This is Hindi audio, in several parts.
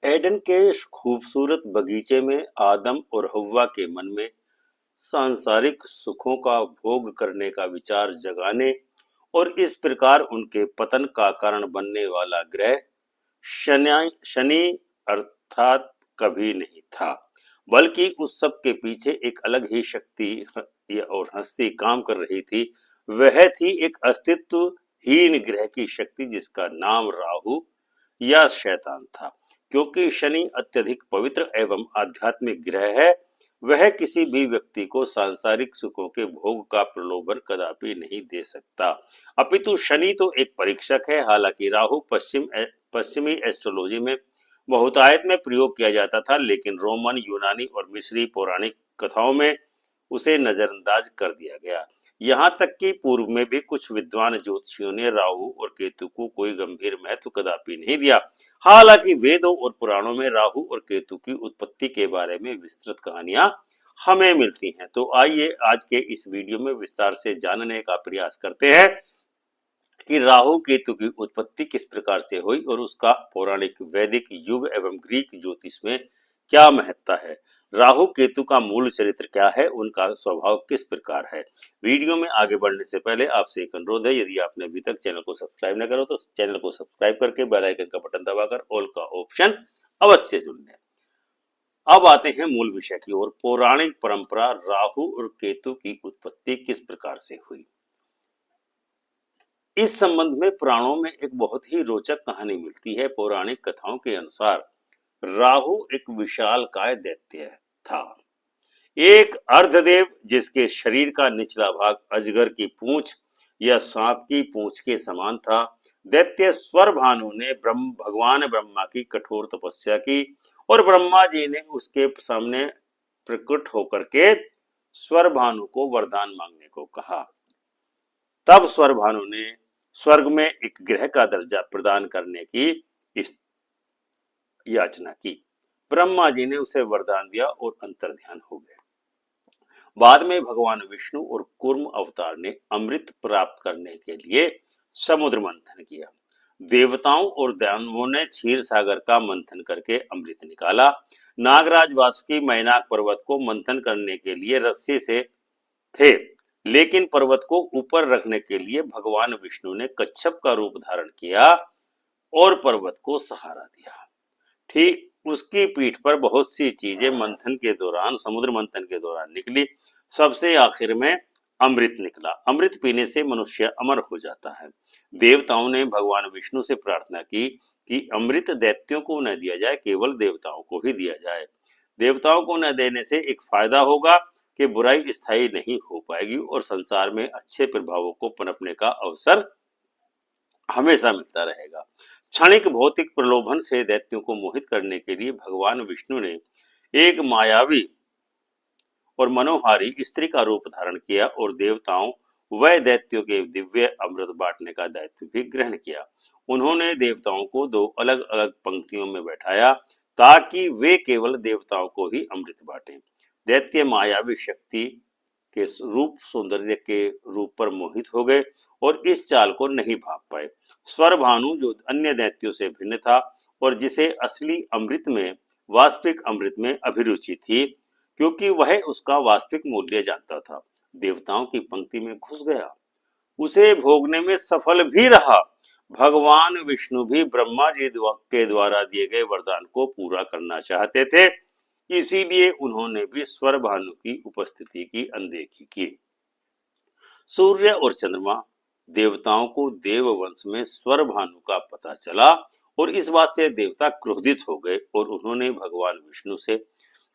एडन के खूबसूरत बगीचे में आदम और हव्वा के मन में सांसारिक सुखों का भोग करने का विचार जगाने और इस प्रकार उनके पतन का कारण बनने वाला ग्रह शनि अर्थात कभी नहीं था, बल्कि उस सब के पीछे एक अलग ही शक्ति और हस्ती काम कर रही थी। वह थी एक अस्तित्वहीन ग्रह की शक्ति जिसका नाम राहु या शैतान था। क्योंकि शनि अत्यधिक पवित्र एवं आध्यात्मिक ग्रह है, वह किसी भी व्यक्ति को सांसारिक सुखों के भोग का प्रलोभन कदापि नहीं दे सकता, अपितु शनि तो एक परीक्षक है। हालांकि राहु पश्चिमी एस्ट्रोलॉजी में बहुतायत में प्रयोग किया जाता था, लेकिन रोमन, यूनानी और मिस्री पौराणिक कथाओं में उसे नजरअंदाज कर दिया गया। यहाँ तक कि पूर्व में भी कुछ विद्वान ज्योतिषियों ने राहु और केतु को कोई गंभीर महत्व कदापि नहीं दिया। हालांकि वेदों और पुराणों में राहु और केतु की उत्पत्ति के बारे में विस्तृत कहानियां हमें मिलती हैं। तो आइए आज के इस वीडियो में विस्तार से जानने का प्रयास करते हैं कि राहु केतु की उत्पत्ति किस प्रकार से हुई और उसका पौराणिक, वैदिक युग एवं ग्रीक ज्योतिष में क्या महत्ता है। राहु केतु का मूल चरित्र क्या है, उनका स्वभाव किस प्रकार है। वीडियो में आगे बढ़ने से पहले आपसे एक अनुरोध है, यदि आपने अभी तक चैनल को सब्सक्राइब न करो तो चैनल को सब्सक्राइब करके बेल आइकन का बटन दबाकर ऑल का ऑप्शन अवश्य चुन लें। अब आते हैं मूल विषय की ओर। पौराणिक परंपरा राहु और केतु की उत्पत्ति किस प्रकार से हुई। इस संबंध में पुराणों में एक बहुत ही रोचक कहानी मिलती है। पौराणिक कथाओं के अनुसार राहु एक विशालकाय दैत्य था, एक अर्धदेव जिसके शरीर का निचला भाग अजगर की पूंछ या सांप की पूंछ के समान था। दैत्य स्वरभानु ने भगवान ब्रह्मा की कठोर तपस्या की और ब्रह्मा जी ने उसके सामने प्रकट होकर के स्वरभानु को वरदान मांगने को कहा। तब स्वरभानु ने स्वर्ग में एक ग्रह का दर्जा प्रदान करने की याचना की। ब्रह्मा जी ने उसे वरदान दिया और अंतर्ध्यान हो गए। बाद में भगवान विष्णु और कूर्म अवतार ने अमृत प्राप्त करने के लिए समुद्र मंथन किया। देवताओं और दानवों ने क्षीर सागर का मंथन करके अमृत निकाला। नागराज वासुकी मैनाक पर्वत को मंथन करने के लिए रस्सी से थे, लेकिन पर्वत को ऊपर रखने के लिए भगवान विष्णु ने कच्छप का रूप धारण किया और पर्वत को सहारा दिया। ठीक उसकी पीठ पर बहुत सी चीजें मंथन के दौरान, समुद्र मंथन के दौरान निकली। सबसे आखिर में अमृत निकला। अमृत पीने से मनुष्य अमर हो जाता है। देवताओं ने भगवान विष्णु से प्रार्थना की कि अमृत दैत्यों को न दिया जाए, केवल देवताओं को ही दिया जाए। देवताओं को न देने से एक फायदा होगा कि बुराई स्थायी नहीं हो पाएगी और संसार में अच्छे प्रभावों को पनपने का अवसर हमेशा मिलता रहेगा। क्षणिक भौतिक प्रलोभन से दैत्यों को मोहित करने के लिए भगवान विष्णु ने एक मायावी और मनोहारी स्त्री का रूप धारण किया और देवताओं व दैत्यों के दिव्य अमृत बांटने का दायित्व भी ग्रहण किया। उन्होंने देवताओं को दो अलग अलग पंक्तियों में बैठाया ताकि वे केवल देवताओं को ही अमृत बांटें। दैत्य मायावी शक्ति के रूप, सौंदर्य के रूप पर मोहित हो गए और इस चाल को नहीं भाप पाए। स्वरभानु जो अन्य दैत्यों से भिन्न था और जिसे असली अमृत में, वास्तविक अमृत में अभिरुचि थी, क्योंकि वह उसका वास्तविक मूल्य जानता था, देवताओं की पंक्ति में घुस गया, उसे भोगने में सफल भी रहा। भगवान विष्णु भी ब्रह्मा जी के द्वारा दिए गए वरदान को पूरा करना चाहते थे, इसीलिए उन्होंने भी स्वरभानु की उपस्थिति की अनदेखी की। सूर्य और चंद्रमा, देवताओं को देव वंश में स्वरभानु का पता चला और इस बात से देवता क्रोधित हो गए और उन्होंने भगवान विष्णु से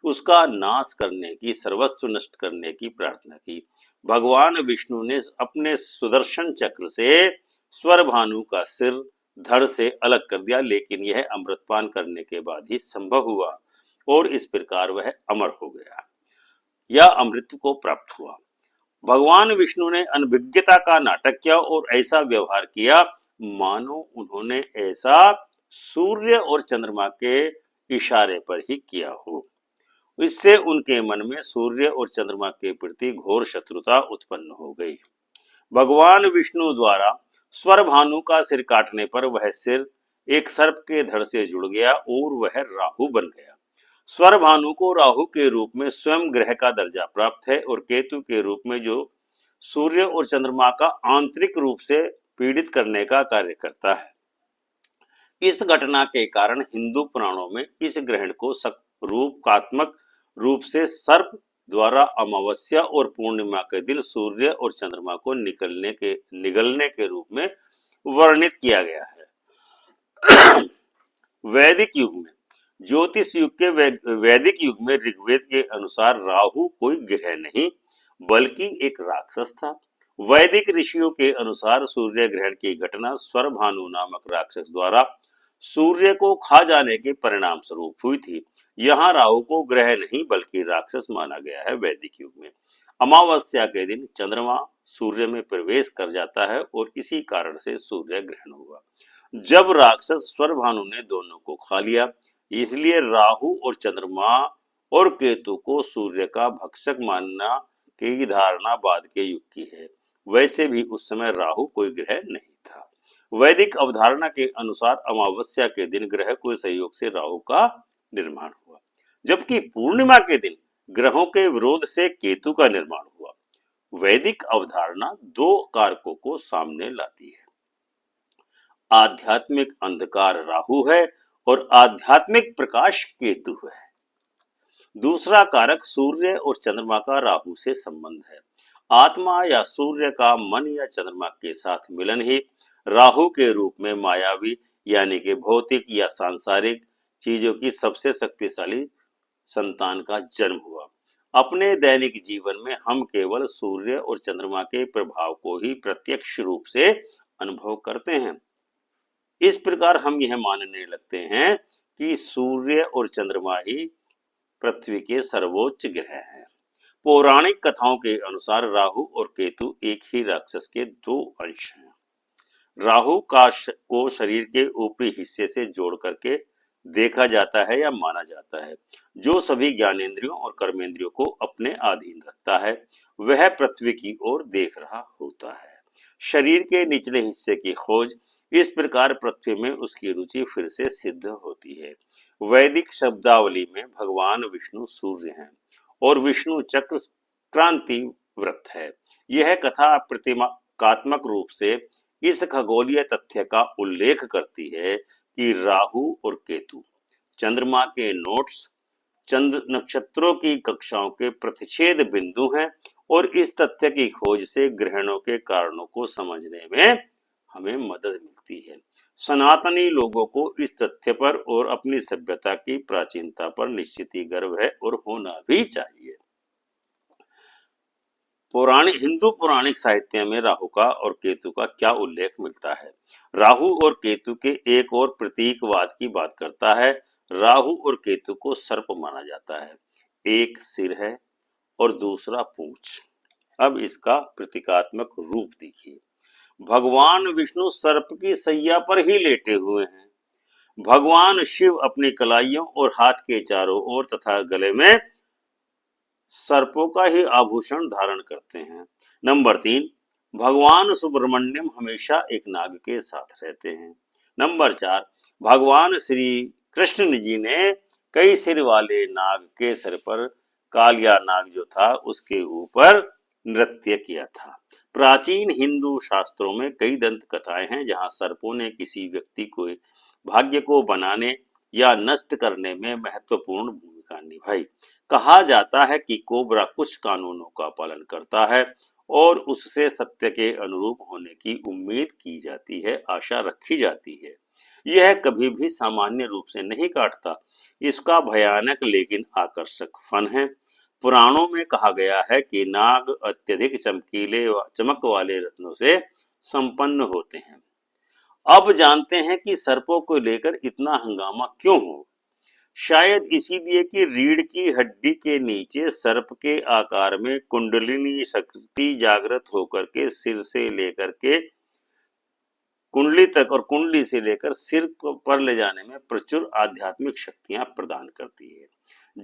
उसका नाश करने की, सर्वस्व नष्ट करने की प्रार्थना की। भगवान विष्णु ने अपने सुदर्शन चक्र से स्वरभानु का सिर धड़ से अलग कर दिया, लेकिन यह अमृतपान करने के बाद ही संभव हुआ और इस प्रकार वह अमर हो गया या अमृत को प्राप्त हुआ। भगवान विष्णु ने अनभिज्ञता का नाटक किया और ऐसा व्यवहार किया मानो उन्होंने ऐसा सूर्य और चंद्रमा के इशारे पर ही किया हो। इससे उनके मन में सूर्य और चंद्रमा के प्रति घोर शत्रुता उत्पन्न हो गई। भगवान विष्णु द्वारा स्वरभानु का सिर काटने पर वह सिर एक सर्प के धड़ से जुड़ गया और वह राहु बन गया। स्वर भानु को राहु के रूप में स्वयं ग्रह का दर्जा प्राप्त है और केतु के रूप में जो सूर्य और चंद्रमा का आंतरिक रूप से पीड़ित करने का कार्य करता है। इस घटना के कारण हिंदू पुराणों में इस ग्रहण को रूपकात्मक रूप से सर्प द्वारा अमावस्या और पूर्णिमा के दिन सूर्य और चंद्रमा को निगलने के रूप में वर्णित किया गया है। वैदिक युग में ज्योतिष युग के वैदिक युग में ऋग्वेद के अनुसार राहु कोई ग्रह नहीं बल्कि एक राक्षस था। वैदिक ऋषियों के अनुसार सूर्य ग्रहण की घटना स्वरभानु नामक राक्षस द्वारा सूर्य को खा जाने के परिणाम स्वरूप हुई थी। यहाँ राहु को ग्रह नहीं बल्कि राक्षस माना गया है। वैदिक युग में अमावस्या के दिन चंद्रमा सूर्य में प्रवेश कर जाता है और इसी कारण से सूर्य ग्रहण हुआ। जब राक्षस स्वरभानु ने दोनों को खा लिया, इसलिए राहु और चंद्रमा और केतु को सूर्य का भक्षक मानना की धारणा बाद के युग की है। वैसे भी उस समय राहु कोई ग्रह नहीं था। वैदिक अवधारणा के अनुसार अमावस्या के दिन ग्रह के सहयोग से राहु का निर्माण हुआ, जबकि पूर्णिमा के दिन ग्रहों के विरोध से केतु का निर्माण हुआ। वैदिक अवधारणा दो कारकों को सामने लाती है। आध्यात्मिक अंधकार राहु है और आध्यात्मिक प्रकाश केतु है। दूसरा कारक सूर्य और चंद्रमा का राहु से संबंध है। आत्मा या सूर्य का मन या चंद्रमा के साथ मिलन ही राहु के रूप में मायावी यानी कि भौतिक या सांसारिक चीजों की सबसे शक्तिशाली संतान का जन्म हुआ। अपने दैनिक जीवन में हम केवल सूर्य और चंद्रमा के प्रभाव को ही प्रत्यक्ष रूप से अनुभव करते हैं। इस प्रकार हम यह मानने लगते हैं कि सूर्य और चंद्रमा ही पृथ्वी के सर्वोच्च ग्रह हैं। पौराणिक कथाओं के अनुसार राहु और केतु एक ही राक्षस के दो अंश हैं। राहु को शरीर के ऊपरी हिस्से से जोड़ करके देखा जाता है या माना जाता है, जो सभी ज्ञानेंद्रियों और कर्मेंद्रियों को अपने अधीन रखता है। वह पृथ्वी की ओर देख रहा होता है। शरीर के निचले हिस्से की खोज, इस प्रकार पृथ्वी में उसकी रुचि फिर से सिद्ध होती है। वैदिक शब्दावली में भगवान विष्णु सूर्य हैं और विष्णु चक्र क्रांति व्रत है। यह कथा प्रतीकात्मक रूप से इस खगोलीय तथ्य का उल्लेख करती है कि राहु और केतु चंद्रमा के नोट्स, चंद्र नक्षत्रों की कक्षाओं के प्रतिच्छेद बिंदु हैं और इस तथ्य की खोज से ग्रहणों के कारणों को समझने में हमें मदद मिलती है। सनातनी लोगों को इस तथ्य पर और अपनी सभ्यता की प्राचीनता पर निश्चित ही गर्व है और होना भी चाहिए। हिंदू पौराणिक साहित्य में राहु का और केतु का क्या उल्लेख मिलता है? राहु और केतु के एक और प्रतीकवाद की बात करता है। राहु और केतु को सर्प माना जाता है। एक सिर है और दूसरा पूंछ। अब इसका प्रतीकात्मक रूप देखिए। भगवान विष्णु सर्प की सैया पर ही लेटे हुए हैं। भगवान शिव अपनी कलाइयों और हाथ के चारों ओर तथा गले में सर्पों का ही आभूषण धारण करते हैं। नंबर 3, भगवान सुब्रमण्यम हमेशा एक नाग के साथ रहते हैं। नंबर 4, भगवान श्री कृष्ण जी ने कई सिर वाले नाग के सिर पर कालिया नाग जो था उसके ऊपर नृत्य किया था। प्राचीन हिंदू शास्त्रों में कई दंत कथाएं हैं जहां सर्पों ने किसी व्यक्ति को भाग्य को बनाने या नष्ट करने में महत्वपूर्ण भूमिका निभाई। कहा जाता है कि कोबरा कुछ कानूनों का पालन करता है और उससे सत्य के अनुरूप होने की उम्मीद की जाती है, आशा रखी जाती है। यह कभी भी सामान्य रूप से नहीं काटता। इसका भयानक लेकिन आकर्षक फन है। पुराणों में कहा गया है कि नाग अत्यधिक चमक वाले रत्नों से संपन्न होते हैं। अब जानते हैं कि सर्पों को लेकर इतना हंगामा क्यों हो। शायद इसीलिए कि रीढ़ की हड्डी के नीचे सर्प के आकार में कुंडलिनी शक्ति जागृत होकर के सिर से लेकर के कुंडली तक और कुंडली से लेकर सिर पर ले जाने में प्रचुर आध्यात्मिक शक्तियां प्रदान करती है।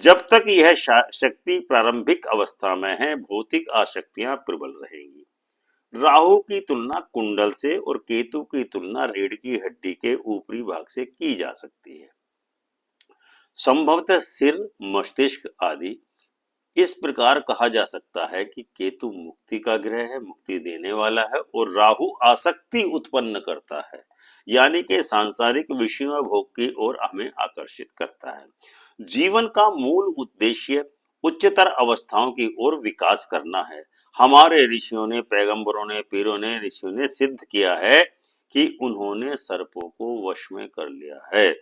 जब तक यह शक्ति प्रारंभिक अवस्था में है, भौतिक आसक्तियां प्रबल रहेंगी। राहु की तुलना कुंडल से और केतु की तुलना रीढ़ की हड्डी के ऊपरी भाग से की जा सकती है। संभवतः सिर, मस्तिष्क आदि। इस प्रकार कहा जा सकता है कि केतु मुक्ति का ग्रह है, मुक्ति देने वाला है, और राहु आसक्ति उत्पन्न करता है, यानी कि सांसारिक विषयों भोग की ओर हमें आकर्षित करता है। जीवन का मूल उद्देश्य उच्चतर अवस्थाओं की ओर विकास करना है। हमारे ऋषियों ने, पैगंबरों ने, पीरों ने, ऋषियों ने सिद्ध किया है कि उन्होंने सर्पों को वश में कर लिया है,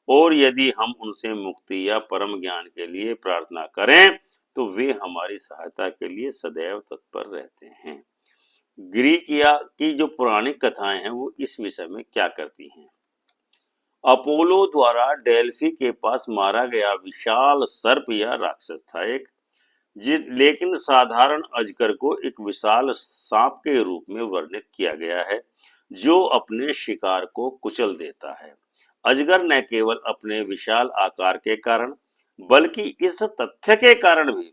और यदि हम उनसे मुक्ति या परम ज्ञान के लिए प्रार्थना करें तो वे हमारी सहायता के लिए सदैव तत्पर रहते हैं। ग्रीक या की जो पौराणिक कथाएं हैं वो इस विषय में क्या करती हैं। अपोलो द्वारा डेल्फी के पास मारा गया विशाल सर्प या राक्षस था एक, लेकिन साधारण अजगर को एक विशाल सांप के रूप में वर्णित किया गया है जो अपने शिकार को कुचल देता है। अजगर न केवल अपने विशाल आकार के कारण बल्कि इस तथ्य के कारण भी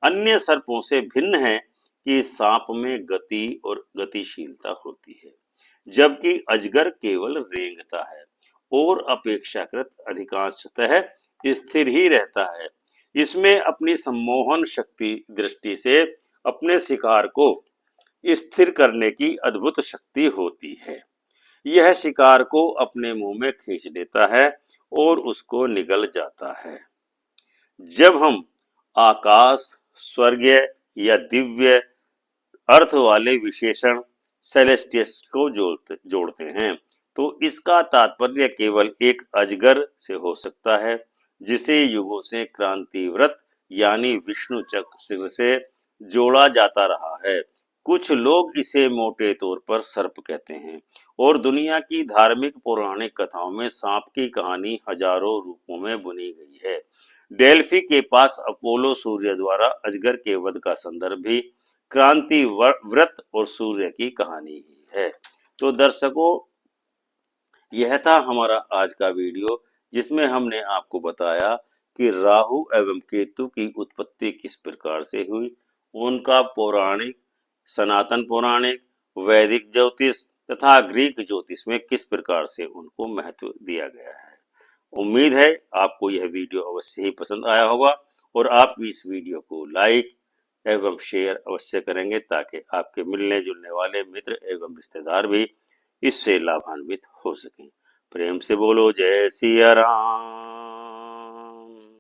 अन्य सर्पों से भिन्न है कि सांप में गति और गतिशीलता होती है, जबकि अजगर केवल रेंगता है और अपेक्षाकृत अधिकांशतः स्थिर ही रहता है। इसमें अपनी सम्मोहन शक्ति दृष्टि से अपने शिकार को स्थिर करने की अद्भुत शक्ति होती है। यह शिकार को अपने मुंह में खींच लेता है और उसको निगल जाता है। जब हम आकाश, स्वर्गीय या दिव्य अर्थ वाले विशेषण सेलेस्टियस को जोड़ते हैं तो इसका तात्पर्य केवल एक अजगर से हो सकता है जिसे युगों से क्रांति व्रत यानी विष्णु चक्र से जोड़ा जाता रहा है। कुछ लोग इसे मोटे तौर पर सर्प कहते हैं और दुनिया की धार्मिक पौराणिक कथाओं में सांप की कहानी हजारों रूपों में बुनी गई है। डेल्फी के पास अपोलो सूर्य द्वारा अजगर के वध का संदर्भ भी क्रांति व्रत और सूर्य की कहानी ही है। तो दर्शकों, यह था हमारा आज का वीडियो जिसमें हमने आपको बताया कि राहु एवं केतु की उत्पत्ति किस प्रकार से हुई, उनका पौराणिक, सनातन पौराणिक, वैदिक ज्योतिष तथा ग्रीक ज्योतिष में किस प्रकार से उनको महत्व दिया गया है। उम्मीद है आपको यह वीडियो अवश्य ही पसंद आया होगा और आप भी इस वीडियो को लाइक एवं शेयर अवश्य करेंगे ताकि आपके मिलने जुलने वाले मित्र एवं रिश्तेदार भी इससे लाभान्वित हो सकें। प्रेम से बोलो जय सिया राम।